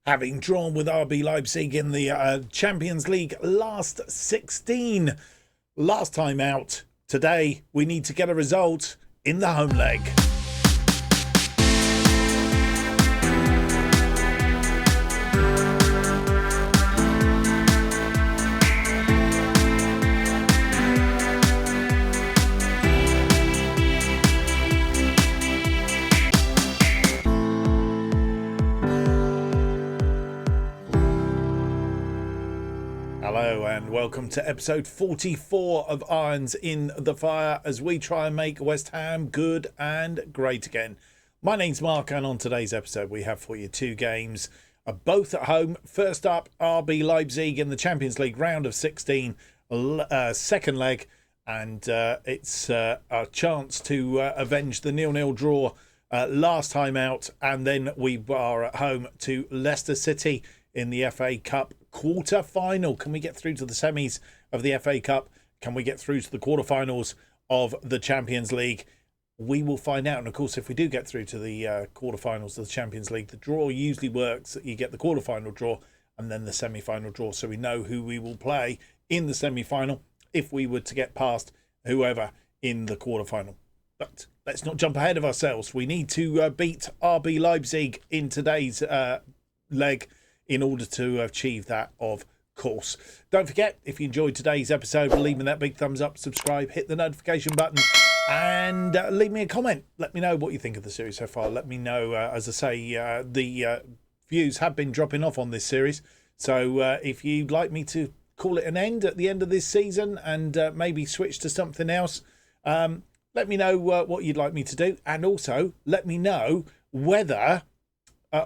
having drawn with RB Leipzig in the Champions League last 16. Last time out. Today, we need to get a result in the home leg. Hello and welcome to episode 44 of Irons in the Fire as we try and make West Ham good and great again. My name's Mark and on today's episode we have for you two games, both at home. First up, RB Leipzig in the Champions League round of 16, second leg, and it's a chance to avenge the 0-0 draw last time out, and then we are at home to Leicester City in the FA Cup quarter-final. Can we get through to the semis of the FA Cup? Can we get through to the quarterfinals of the Champions League? We will find out. And of course, if we do get through to the quarterfinals of the Champions League, the draw usually works that you get the quarterfinal draw and then the semi-final draw, so we know who we will play in the semi-final if we were to get past whoever in the quarterfinal. But let's not jump ahead of ourselves. We need to beat RB Leipzig in today's leg in order to achieve that, of course. Don't forget, if you enjoyed today's episode, leave me that big thumbs up, subscribe, hit the notification button, and leave me a comment. Let me know what you think of the series so far. Let me know, as I say, the views have been dropping off on this series. So if you'd like me to call it an end at the end of this season and maybe switch to something else, let me know what you'd like me to do. And also, let me know whether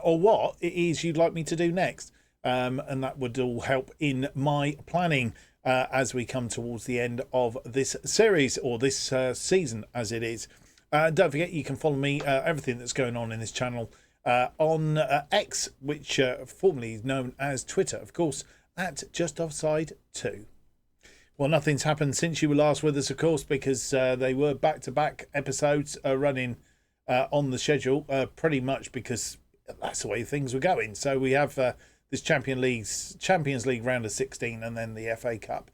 or what it is you'd like me to do next. And that would all help in my planning as we come towards the end of this series, or this season as it is. Don't forget, you can follow me, everything that's going on in this channel, on X, which formerly is known as Twitter, of course, at JustOffsideFM. Well, nothing's happened since you were last with us, of course, because they were back-to-back episodes running on the schedule, pretty much because that's the way things were going. So we have this Champions League round of 16 and then the FA Cup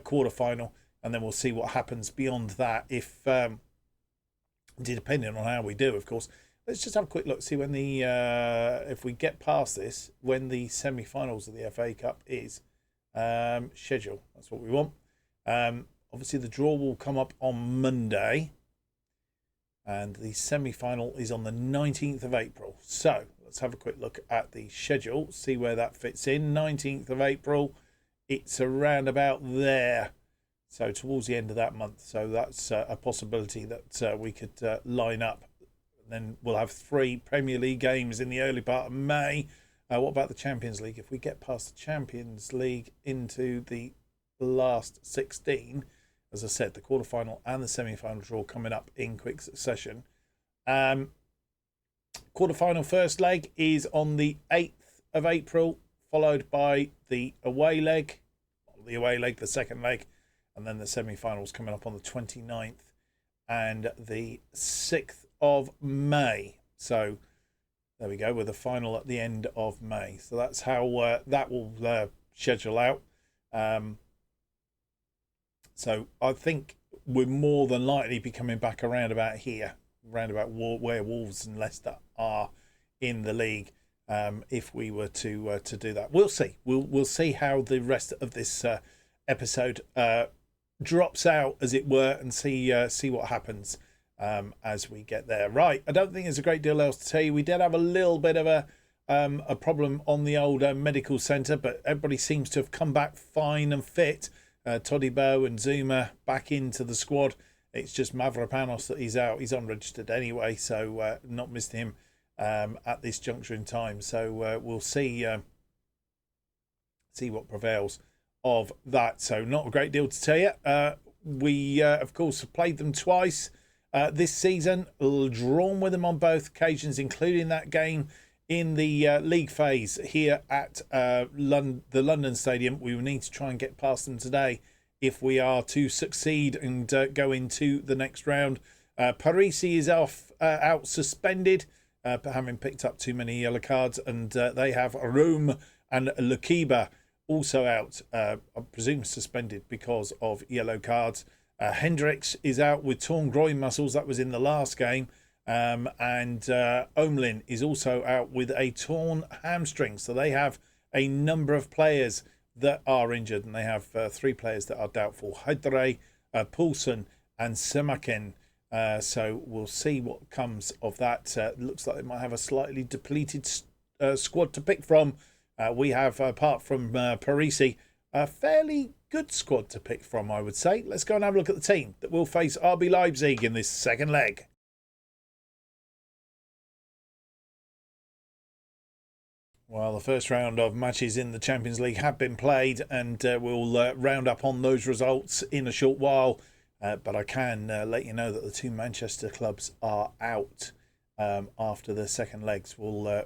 quarter-final, and then we'll see what happens beyond that, if depending on how we do, of course. Let's just have a quick look, see when the if we get past this, when the semi-finals of the FA Cup is schedule. That's what we want. Obviously the draw will come up on Monday, and the semi-final is on the 19th of April. So let's have a quick look at the schedule, see where that fits in. 19th of April, it's around about there. So towards the end of that month. So that's a possibility that we could line up. And then we'll have 3 Premier League games in the early part of May. What about the Champions League? If we get past the Champions League into the last 16, as I said, the quarterfinal and the semi-final draw coming up in quick succession. Quarterfinal first leg is on the 8th of April, followed by the away leg, the second leg, and then the semi-finals coming up on the 29th and the 6th of May. So there we go, with the final at the end of May. So that's how that will schedule out. So I think we're more than likely be coming back around about here, around about where Wolves and Leicester are in the league. If we were to do that, we'll see. We'll see how the rest of this episode drops out, as it were, and see what happens as we get there. Right, I don't think there's a great deal else to tell you. We did have a little bit of a problem on the old medical centre, but everybody seems to have come back fine and fit. Todibo and Zuma back into the squad. It's just Mavropanos that he's out. He's unregistered anyway, so not missed him at this juncture in time. So we'll see what prevails of that. So not a great deal to tell you. We, of course, have played them twice this season, drawn with them on both occasions, including that game in the league phase here at the London Stadium. We will need to try and get past them today if we are to succeed and go into the next round. Parisi is out suspended. having picked up too many yellow cards, and they have Rome and Lukiba also out, I presume suspended because of yellow cards. Hendricks is out with torn groin muscles. That was in the last game. And Omlin is also out with a torn hamstring. So they have a number of players that are injured, and they have 3 players that are doubtful: Hydre, Poulsen and Semaken. So we'll see what comes of that. Looks like they might have a slightly depleted squad to pick from. We have, apart from Parisi, a fairly good squad to pick from, I would say. Let's go and have a look at the team that will face RB Leipzig in this second leg. Well, the first round of matches in the Champions League have been played, and we'll round up on those results in a short while. But I can let you know that the 2 Manchester clubs are out after the second legs. We'll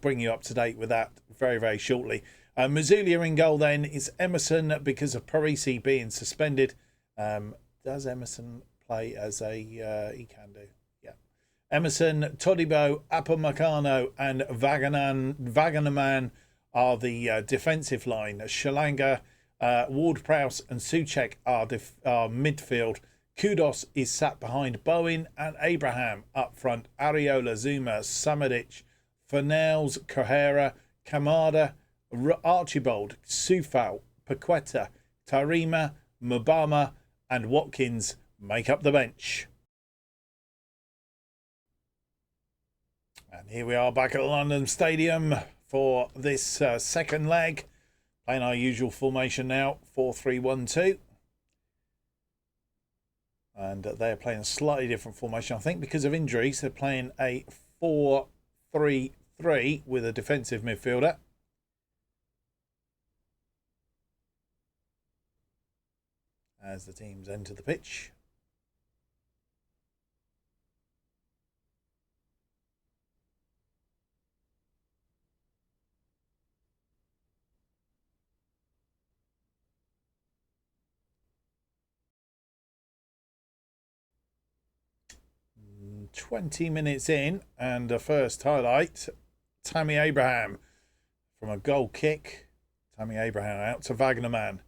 bring you up to date with that very, very shortly. Mazulia in goal then is Emerson because of Parisi being suspended. Does Emerson play as a... he can do. Yeah. Emerson, Todibo, Upamecano and Wagnerman are the defensive line. Shalanga, Ward-Prowse and Souček are midfield. Kudos is sat behind Bowen and Abraham up front. Areola, Zuma, Samadic, Fornals, Correa, Kamada, Archibald, Sufal, Paqueta, Tarima, Mubama and Watkins make up the bench. And here we are back at the London Stadium for this second leg. Playing our usual formation now, 4-3-1-2. And they're playing a slightly different formation. I think because of injuries, they're playing a 4-3-3 with a defensive midfielder. As the teams enter the pitch. "20 minutes in, and the first highlight, Tammy Abraham from a goal kick. Tammy Abraham out to Wagnerman.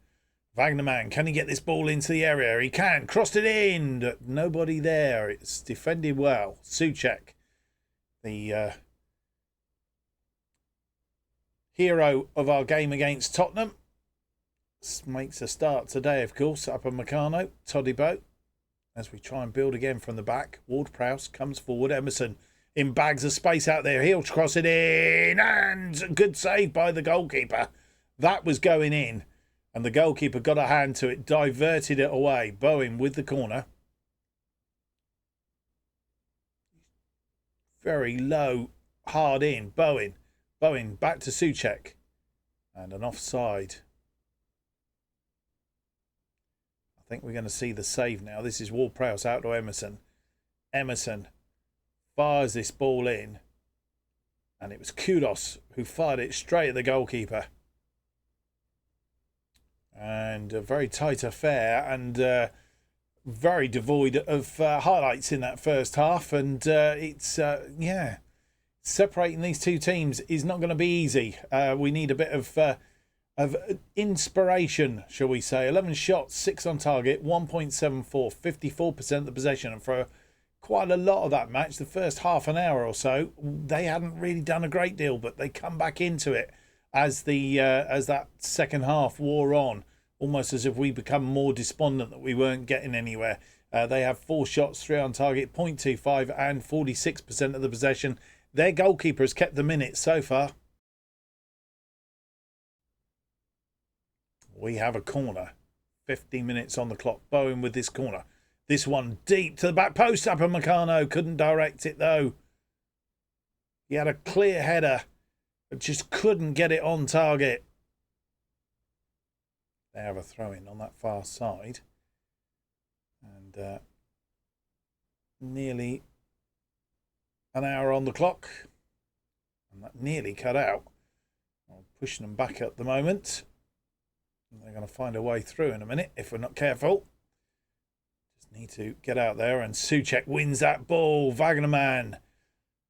Wagnerman, can he get this ball into the area? He can. Crossed it in. Nobody there. It's defended well. Souček, the hero of our game against Tottenham, makes a start today, of course. Upamecano, Todibo. As we try and build again from the back, Ward-Prowse comes forward. Emerson in bags of space out there. He'll cross it in, and good save by the goalkeeper. That was going in, and the goalkeeper got a hand to it, diverted it away. Bowen with the corner. Very low, hard in. Bowen back to Souček, and an offside. I think we're going to see the save now. This is Ward-Prowse out to Emerson. Emerson fires this ball in, and it was Kudos who fired it straight at the goalkeeper. And a very tight affair, and very devoid of highlights in that first half. And it's separating these two teams is not going to be easy. We need a bit of inspiration, shall we say. 11 shots, 6 on target, 1.74, 54% of the possession. And for quite a lot of that match, the first half an hour or so, they hadn't really done a great deal, but they come back into it as that second half wore on, almost as if we become more despondent that we weren't getting anywhere. They have 4 shots, 3 on target, 0.25 and 46% of the possession. Their goalkeeper has kept them in it so far. We have a corner. 15 minutes on the clock. Bowen with this corner. This one deep to the back post. Upamecano couldn't direct it though. He had a clear header, but just couldn't get it on target. They have a throw-in on that far side. And nearly an hour on the clock. And that nearly cut out. I'm pushing them back at the moment. They're going to find a way through in a minute if we're not careful. Just need to get out there, and Souček wins that ball. Wagnerman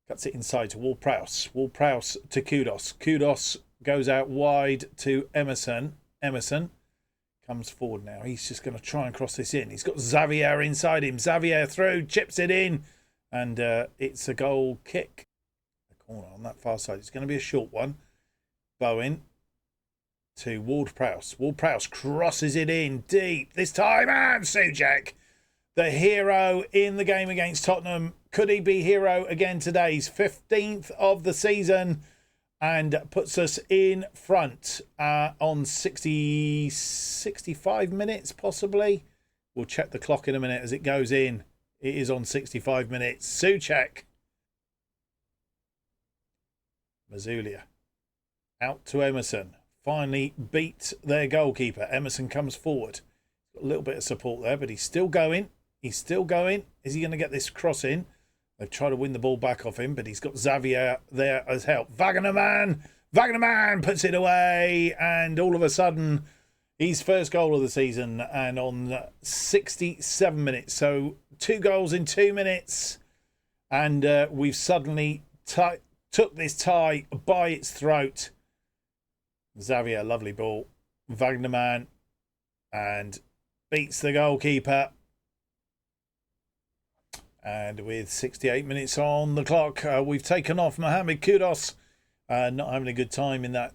Cuts it inside to Ward-Prowse. Ward-Prowse to Kudos. Kudos goes out wide to Emerson. Emerson comes forward now. He's just going to try and cross this in. He's got Xavier inside him. Xavier through, chips it in, and it's a goal kick. The corner on that far side. It's going to be a short one. Bowen to Ward-Prowse. Ward-Prowse crosses it in deep. This time, and Souček, the hero in the game against Tottenham. Could he be hero again today? He's 15th of the season and puts us in front on 65 minutes, possibly. We'll check the clock in a minute as it goes in. It is on 65 minutes. Souček. Mazulia. Out to Emerson. Finally beat their goalkeeper. Emerson comes forward. Got a little bit of support there, but he's still going. He's still going. Is he going to get this cross in? They've tried to win the ball back off him, but he's got Xavier there as help. Wagnerman puts it away, and all of a sudden, his first goal of the season, and on 67 minutes. So 2 goals in 2 minutes, and we've suddenly took this tie by its throat. Xavier, lovely ball. Wagnerman, and beats the goalkeeper. And with 68 minutes on the clock, we've taken off Mohamed Kudus, not having a good time in that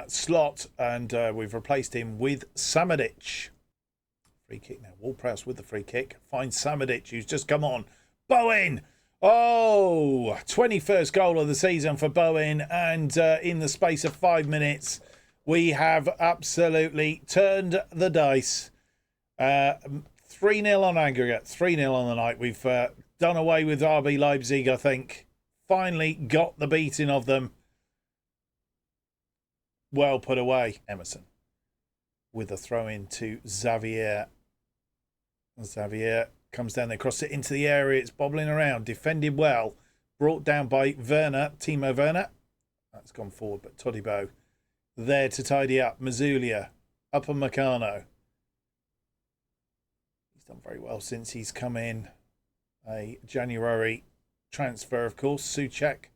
slot, and we've replaced him with Samadic. Free kick now. Ward-Prowse with the free kick. Finds Samadic, who's just come on. Bowen! Oh, 21st goal of the season for Bowen, and in the space of 5 minutes, we have absolutely turned the dice. 3-0 on aggregate, 3-0 on the night. We've done away with RB Leipzig, I think. Finally got the beating of them. Well put away. Emerson with a throw in to Xavier. Xavier comes down there, crosses it into the area. It's bobbling around, defended well. Brought down by Werner, Timo Werner. That's gone forward, but Todibo there to tidy up. Mazulia, Upper Meccano. Done very well since he's come in. A January transfer, of course. Souček,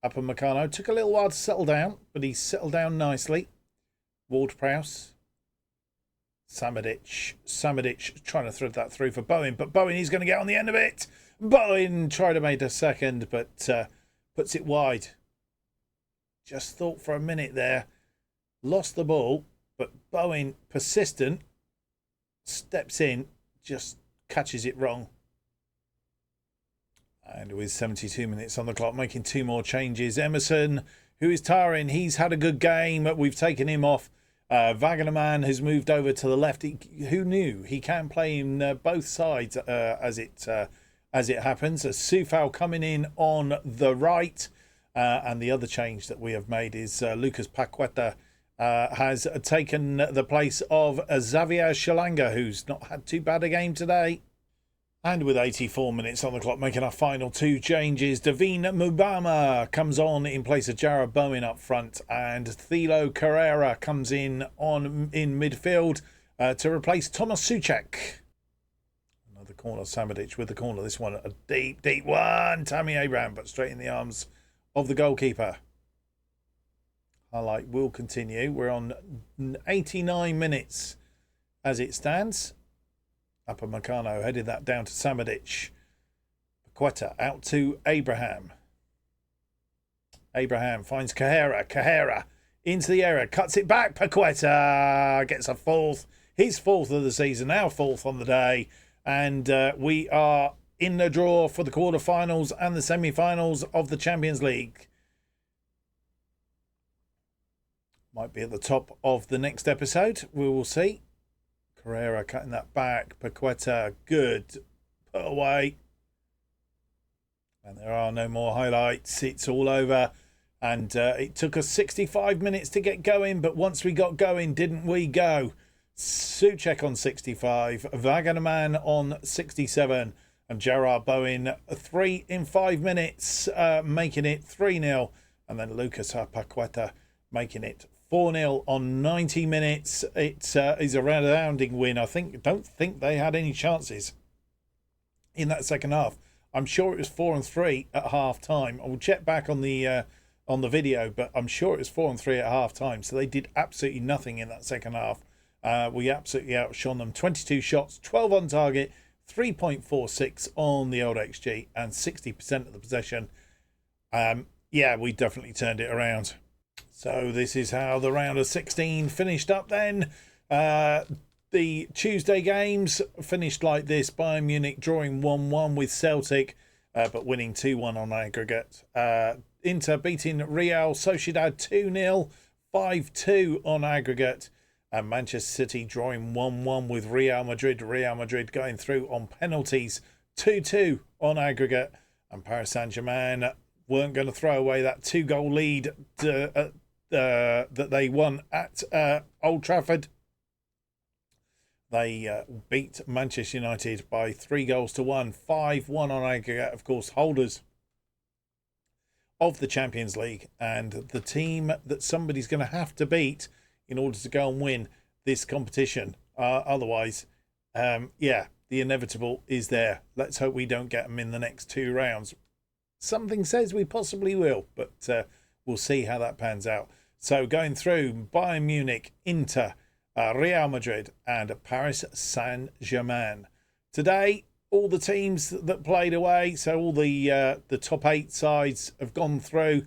Upper Meccano. Took a little while to settle down, but he's settled down nicely. Ward-Prowse. Samadic trying to thread that through for Bowen, but Bowen is going to get on the end of it. Bowen tried to make a second, but puts it wide. Just thought for a minute there. Lost the ball, but Bowen, persistent, steps in. Just catches it wrong. And with 72 minutes on the clock, making 2 more changes. Emerson, who is tiring, he's had a good game. We've taken him off. Wagnerman has moved over to the left. Who knew? He can play in both sides as it happens. Soufal coming in on the right. And the other change that we have made is Lucas Paqueta has taken the place of Xavier Shalanga, who's not had too bad a game today. And with 84 minutes on the clock, making our final 2 changes, Davin Mubama comes on in place of Jarrod Bowen up front, and Thilo Carrera comes in midfield to replace Thomas Souček. Another corner, Samadic with the corner. This one a deep one. Tammy Abraham, but straight in the arms of the goalkeeper. Highlight will continue. We're on 89 minutes as it stands. Upper Meccano headed that down to Samadic. Paqueta out to Abraham. Abraham finds Carrera. Carrera into the area. Cuts it back. Paqueta gets a 4th. His 4th of the season. Our 4th on the day. And we are in the draw for the quarterfinals and the semi-finals of the Champions League. Might be at the top of the next episode. We will see. Carrera cutting that back. Paqueta, good. Put away. And there are no more highlights. It's all over. And it took us 65 minutes to get going. But once we got going, didn't we go? Souček on 65. Wagnerman on 67. And Jarrod Bowen 3 in 5 minutes, making it 3-0. And then Lucas Paqueta making it 4-0 on 90 minutes. It is a resounding win. Don't think they had any chances in that second half. I'm sure it was 4-3 at half time. I will check back on the video, but I'm sure it was 4-3 at half time. So they did absolutely nothing in that second half. We absolutely outshone them. 22 shots, 12 on target, 3.46 on the old XG, and 60% of the possession. Yeah, we definitely turned it around. So this is how the round of 16 finished up then. The Tuesday games finished like this. Bayern Munich drawing 1-1 with Celtic, but winning 2-1 on aggregate. Inter beating Real Sociedad 2-0, 5-2 on aggregate. And Manchester City drawing 1-1 with Real Madrid. Real Madrid going through on penalties, 2-2 on aggregate. And Paris Saint-Germain weren't going to throw away that 2-goal lead that they won at Old Trafford. They beat Manchester United by 3-1, 5-1 on aggregate. Of course, holders of the Champions League and the team that somebody's going to have to beat in order to go and win this competition. Otherwise, yeah, the inevitable is there. Let's hope we don't get them in the next 2 rounds. Something says we possibly will, but we'll see how that pans out. So going through Bayern Munich, Inter, Real Madrid and Paris Saint-Germain. Today, all the teams that played away, so all the top 8 sides have gone through.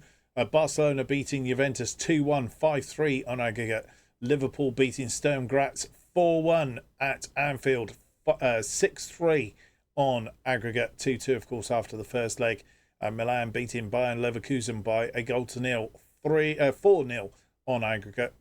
Barcelona beating Juventus 2-1, 5-3 on aggregate. Liverpool beating Sturm Graz 4-1 at Anfield, 6-3 on aggregate. 2-2, of course, after the first leg. Milan beating Bayern Leverkusen by 1-0, 4-0 on aggregate.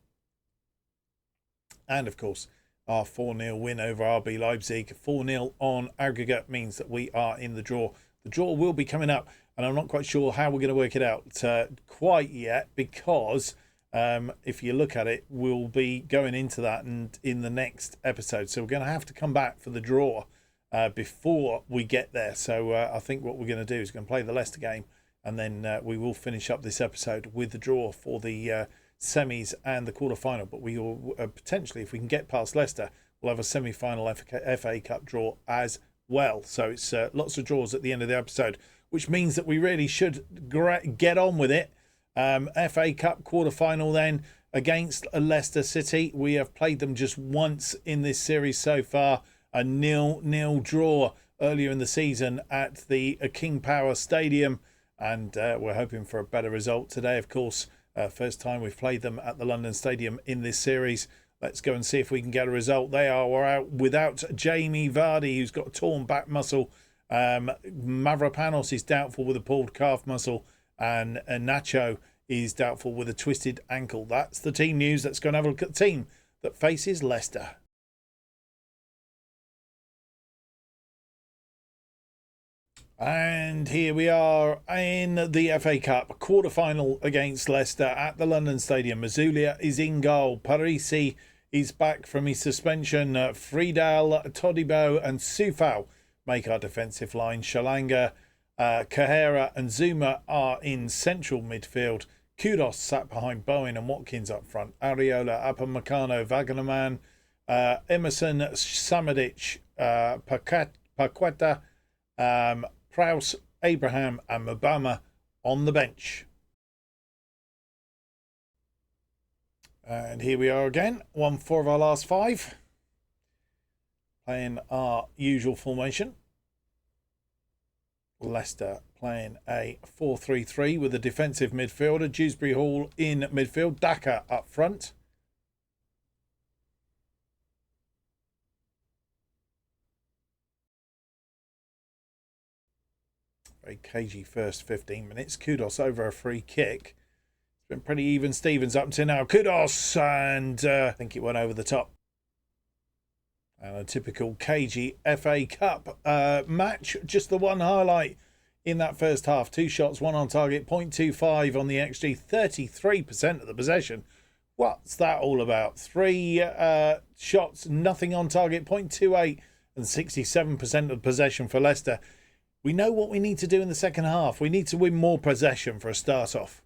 And, of course, our 4-0 win over RB Leipzig, 4-0 on aggregate, means that we are in the draw. The draw will be coming up, and I'm not quite sure how we're going to work it out quite yet, because if you look at it, we'll be going into that and in the next episode. So we're going to have to come back for the draw before we get there. So I think what we're going to do is going to play the Leicester game, and then we will finish up this episode with the draw for the semis and the quarter-final. But we will potentially, if we can get past Leicester, we'll have a semi-final FA Cup draw as well. So it's lots of draws at the end of the episode, which means that we really should get on with it. FA Cup quarter-final then against Leicester City. We have played them just once in this series so far. A 0-0 draw earlier in the season at the King Power Stadium, and we're hoping for a better result today, of course. First time we've played them at the London Stadium in this series. Let's go and see if we can get a result. We're out without Jamie Vardy, who's got a torn back muscle. Mavropanos is doubtful with a pulled calf muscle, and Nacho is doubtful with a twisted ankle. That's the team news. Let's go and have a look at the team that faces Leicester. And here we are in the FA Cup quarter-final against Leicester at the London Stadium. Mazzuglia is in goal. Parisi is back from his suspension. Friedel, Todibo and Sufal make our defensive line. Shalanga, Kahera and Zuma are in central midfield. Kudos sat behind Bowen and Watkins up front. Areola, Upamecano, Wagnerman, Emerson, Samadic, Paqueta, Prowse, Abraham and Mabama on the bench. And here we are again, 1-4 of our last 5. Playing our usual formation. Leicester playing a 4-3-3 with a defensive midfielder. Dewsbury Hall in midfield. Daka up front. Very cagey first 15 minutes. Kudos over a free kick. It's been pretty even Stevens up until now. Kudos, and I think it went over the top. And a typical cagey FA Cup match. Just the one highlight in that first half. 2 shots, 1 on target, 0.25 on the XG, 33% of the possession. What's that all about? 3 shots, nothing on target, 0.28 and 67% of possession for Leicester. We know what we need to do in the second half. We need to win more possession for a start off.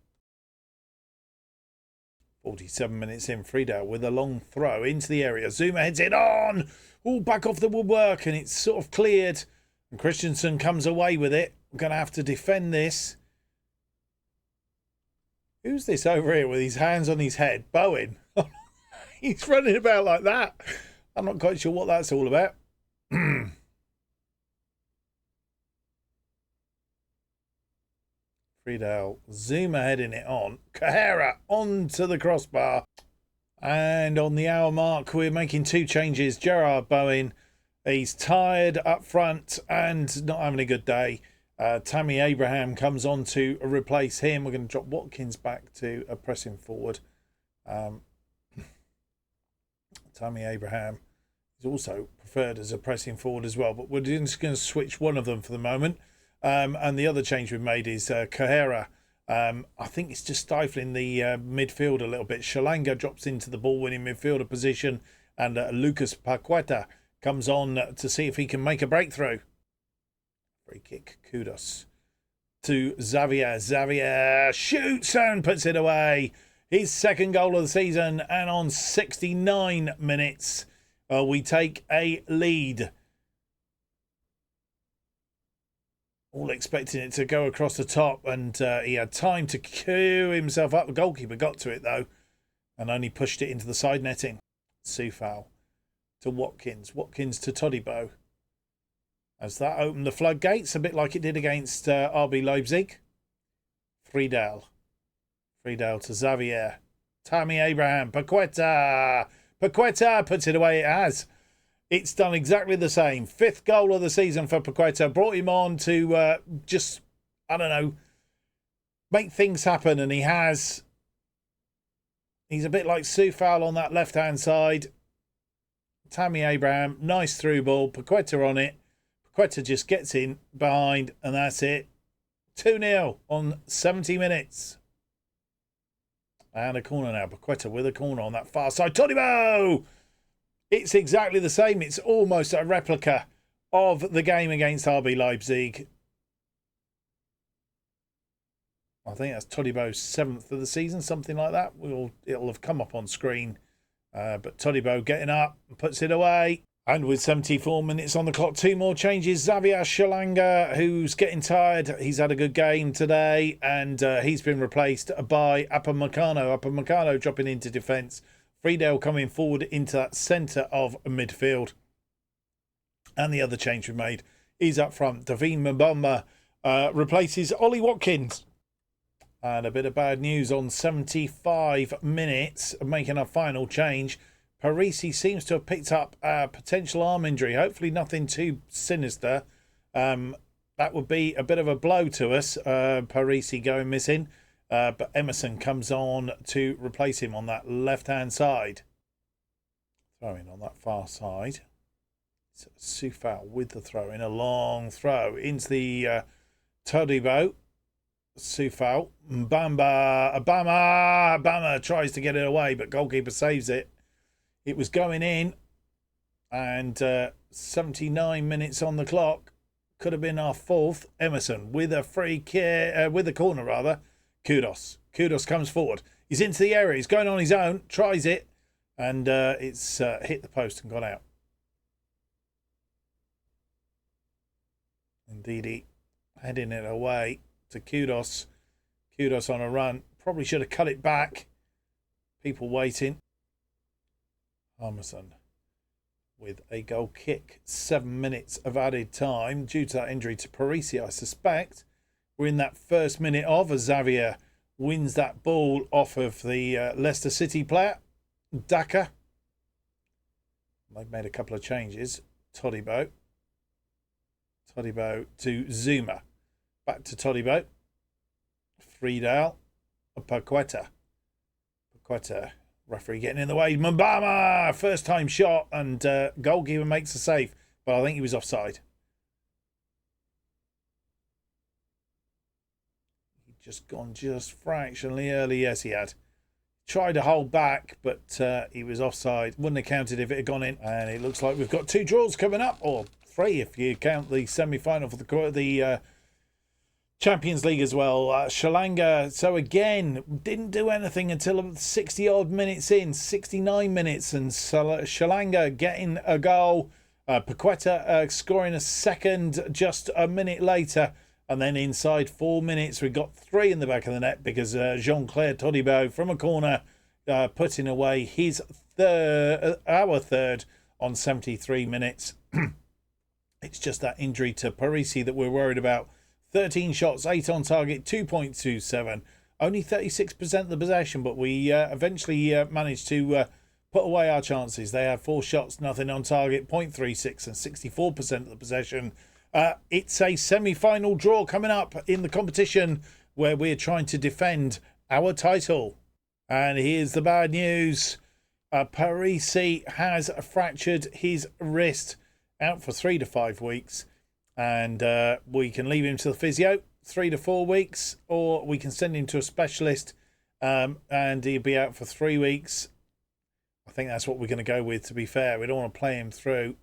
47 minutes in, Friedel with a long throw into the area. Zuma heads it on. All back off the woodwork, and it's sort of cleared. And Christensen comes away with it. We're going to have to defend this. Who's this over here with his hands on his head? Bowen. He's running about like that. I'm not quite sure what that's all about. Friedel, Zuma heading it on. Kahera onto the crossbar. And on the hour mark, we're making 2 changes. Gerard Bowen, he's tired up front and not having a good day. Tammy Abraham comes on to replace him. We're going to drop Watkins back to a pressing forward. Tammy Abraham is also preferred as a pressing forward as well, but we're just going to switch one of them for the moment. And the other change we've made is Kahera. I think it's just stifling the midfield a little bit. Shalanga drops into the ball-winning midfielder position, and Lucas Paqueta comes on to see if he can make a breakthrough. Free kick, kudos to Xavier. Xavier shoots and puts it away. His second goal of the season, and on 69 minutes, we take a lead. All expecting it to go across the top, and he had time to queue himself up. The goalkeeper got to it, though, and only pushed it into the side netting. Soufal to Watkins. Watkins to Todibo. As that opened the floodgates, a bit like it did against RB Leipzig. Friedel. Friedel to Xavier. Tammy Abraham. Paqueta. Paqueta puts it away. It has. It's done exactly the same. 5th goal of the season for Paqueta. Brought him on to just, I don't know, make things happen. And he has. He's a bit like Soufal on that left-hand side. Tammy Abraham. Nice through ball. Paqueta on it. Paqueta just gets in behind, and that's it. 2-0 on 70 minutes. And a corner now. Paqueta with a corner on that far side. Todibo! It's exactly the same. It's almost a replica of the game against RB Leipzig. I think that's Todibo's 7th of the season, something like that. It'll have come up on screen. But Todibo getting up and puts it away. And with 74 minutes on the clock, 2 more changes. Xavier Shalanga, who's getting tired. He's had a good game today, and he's been replaced by Upamecano. Upamecano dropping into defence. Friedel coming forward into that centre of midfield. And the other change we made is up front. Davine Mbamba replaces Ollie Watkins. And a bit of bad news on 75 minutes, making a final change. Parisi seems to have picked up a potential arm injury. Hopefully nothing too sinister. That would be a bit of a blow to us, Parisi going missing. But Emerson comes on to replace him on that left-hand side. Throwing on that far side. Soufal with the throw in. A long throw into the Todibo. Soufal. Mbamba tries to get it away, but goalkeeper saves it. It was going in, and 79 minutes on the clock. Could have been our 4th. Emerson with a free kick, with a corner rather. Kudos comes forward. He's into the area. He's going on his own. Tries it, and it's hit the post and gone out. Indeed, heading it away to Kudos. Kudos on a run. Probably should have cut it back. People waiting. Armisen with a goal kick. 7 minutes of added time due to that injury to Parisi, I suspect. We're in that first minute of as Xavier wins that ball off of the Leicester City player, Daka. They've made a couple of changes. Todibo to Zuma. Back to Todibo. Friedel. Paqueta. Referee getting in the way. Mbamba! First time shot, and goalkeeper makes a save. But I think he was offside. He'd just gone just fractionally early. Yes, he had. Tried to hold back, but he was offside. Wouldn't have counted if it had gone in. And it looks like we've got 2 draws coming up. Or 3 if you count the semi-final for the Champions League as well. Shalanga, so again, didn't do anything until 60 odd minutes in, 69 minutes, and Shalanga getting a goal. Paqueta scoring a second just a minute later. And then inside 4 minutes, we got 3 in the back of the net because Jean-Claire Todibo from a corner putting away his our third on 73 minutes. It's just that injury to Parisi that we're worried about. 13 shots, 8 on target, 2.27. Only 36% of the possession, but we eventually managed to put away our chances. They had 4 shots, nothing on target, 0.36 and 64% of the possession. It's a semi-final draw coming up in the competition where we're trying to defend our title. And here's the bad news. Parisi has fractured his wrist, out for 3 to 5 weeks. And we can leave him to the physio 3 to 4 weeks, or we can send him to a specialist and he'll be out for 3 weeks. I think that's what we're going to go with, to be fair. We don't want to play him through.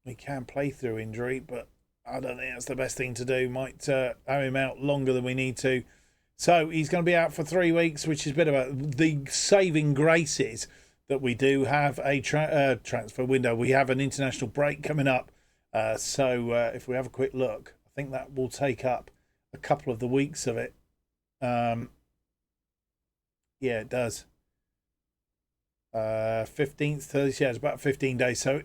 We can play through injury, but I don't think that's the best thing to do. Might have him out longer than we need to. So he's going to be out for 3 weeks, which is a bit about the saving graces that we do have a transfer window. We have an international break coming up. So if we have a quick look, I think that will take up a couple of the weeks of it. Yeah, it does. 15th, 30th, yeah, it's about 15 days. So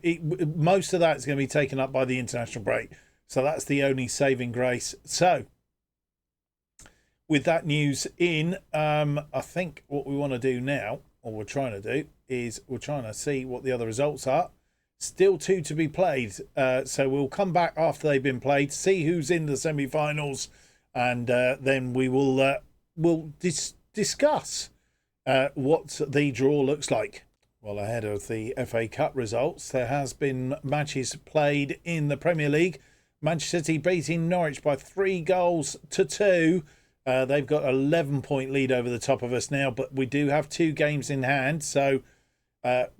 most of that is going to be taken up by the international break. So that's the only saving grace. So with that news in, I think what we want to do now, or we're trying to do, is we're trying to see what the other results are. Still 2 to be played. So we'll come back after they've been played, see who's in the semi-finals, and then we will we'll discuss what the draw looks like. Well, ahead of the FA Cup results, there has been matches played in the Premier League. Manchester City beating Norwich by 3 goals to 2. They've got an 11-point lead over the top of us now, but we do have 2 games in hand, so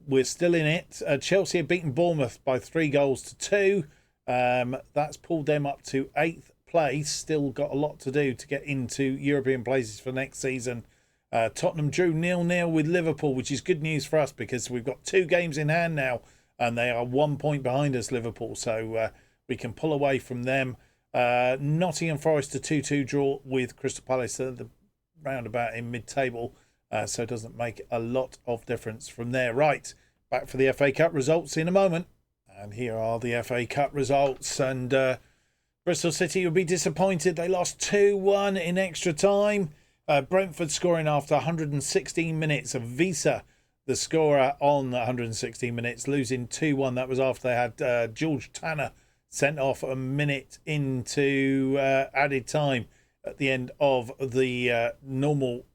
we're still in it. Chelsea have beaten Bournemouth by 3 goals to 2. That's pulled them up to 8th place. Still got a lot to do to get into European places for next season. Tottenham drew 0-0 with Liverpool, which is good news for us because we've got 2 games in hand now, and they are 1 point behind us, Liverpool, so we can pull away from them. Nottingham Forest a 2-2 draw with Crystal Palace at the roundabout in mid-table, so it doesn't make a lot of difference from there. Right, back for the FA Cup results in a moment. And here are the FA Cup results, and Bristol City will be disappointed. They lost 2-1 in extra time. Brentford scoring after 116 minutes. Visa, the scorer on 116 minutes, losing 2-1. That was after they had George Tanner sent off a minute into added time at the end of the normal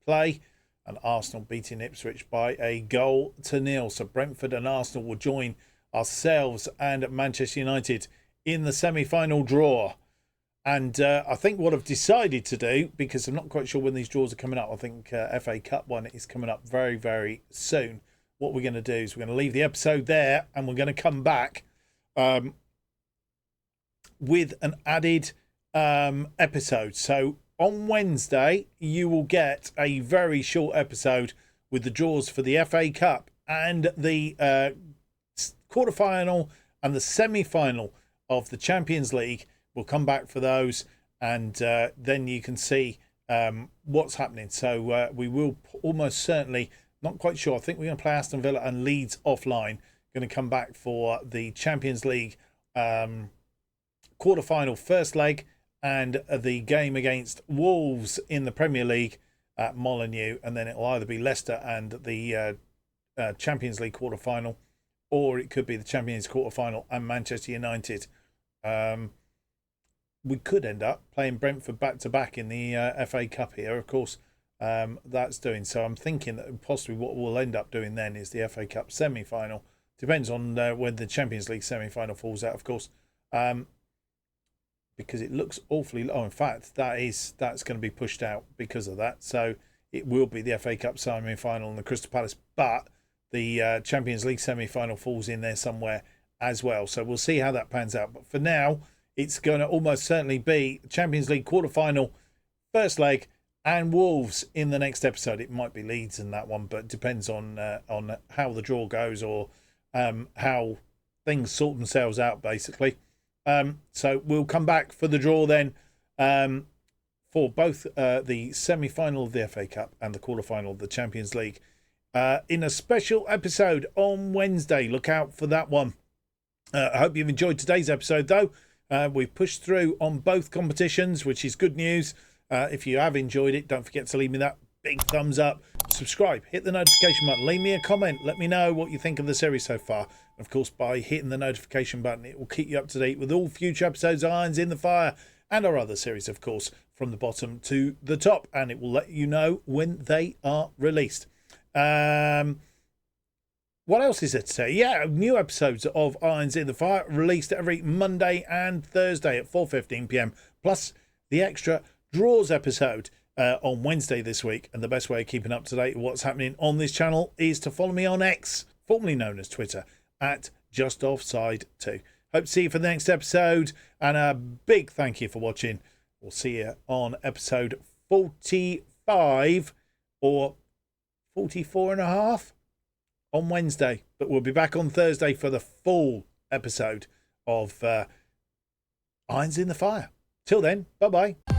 play. And Arsenal beating Ipswich by a goal to 0. So Brentford and Arsenal will join ourselves and Manchester United in the semi-final draw. And I think what I've decided to do, because I'm not quite sure when these draws are coming up, I think FA Cup one is coming up very, very soon. What we're going to do is we're going to leave the episode there and we're going to come back with an added episode. So on Wednesday, you will get a very short episode with the draws for the FA Cup and the quarterfinal and the semi-final of the Champions League. We'll come back for those, and then you can see what's happening. So we will almost certainly, not quite sure, I think we're going to play Aston Villa and Leeds offline. Going to come back for the Champions League quarter-final first leg and the game against Wolves in the Premier League at Molineux, and then it will either be Leicester and the Champions League quarter-final, or it could be the Champions quarter-final and Manchester United. We could end up playing Brentford back-to-back in the FA Cup here, of course. That's doing so. I'm thinking that possibly what we'll end up doing then is the FA Cup semi-final. Depends on when the Champions League semi-final falls out, of course, because it looks awfully low. In fact, that's going to be pushed out because of that. So it will be the FA Cup semi-final and the Crystal Palace, but the Champions League semi-final falls in there somewhere as well. So we'll see how that pans out. But for now, it's going to almost certainly be Champions League quarter-final first leg and Wolves in the next episode. It might be Leeds in that one, but it depends on how the draw goes or how things sort themselves out, basically. So we'll come back for the draw then for both the semi-final of the FA Cup and the quarter-final of the Champions League in a special episode on Wednesday. Look out for that one. I hope you've enjoyed today's episode, though. We've pushed through on both competitions, which is good news. If you have enjoyed it, don't forget to leave me that big thumbs up. Subscribe, hit the notification button, leave me a comment. Let me know what you think of the series so far. Of course, by hitting the notification button, it will keep you up to date with all future episodes of Irons in the Fire and our other series, of course, from the bottom to the top. And it will let you know when they are released. What else is there to say? Yeah, new episodes of Irons in the Fire released every Monday and Thursday at 4:15 p.m. Plus the extra draws episode on Wednesday this week. And the best way of keeping up to date with what's happening on this channel is to follow me on X, formerly known as Twitter, at JustOffsideFM. Hope to see you for the next episode. And a big thank you for watching. We'll see you on episode 45 or 44 and a half on Wednesday. But we'll be back on Thursday for the full episode of Irons in the Fire. Till then, bye-bye.